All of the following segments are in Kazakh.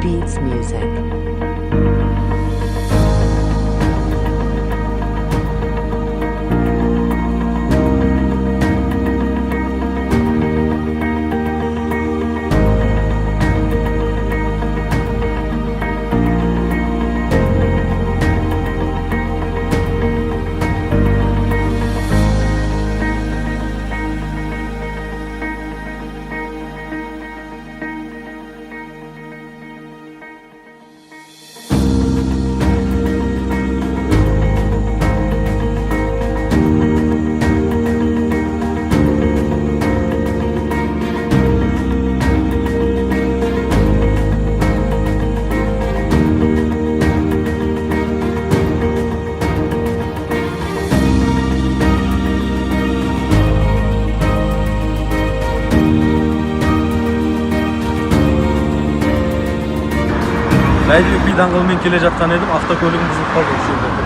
Beats Music. Бәйдібек би даңғылымен келе жатқан едім, автокөлігім бұзылып қалды осы жерде.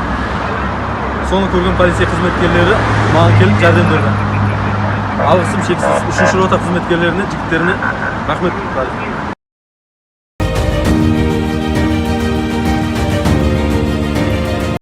Соны көрген полиция қызметкерлері маған келіп жәрдем берді. Алғысым шексіз. 3-ші рота қызметкерлеріне, жігіттеріне рахмет.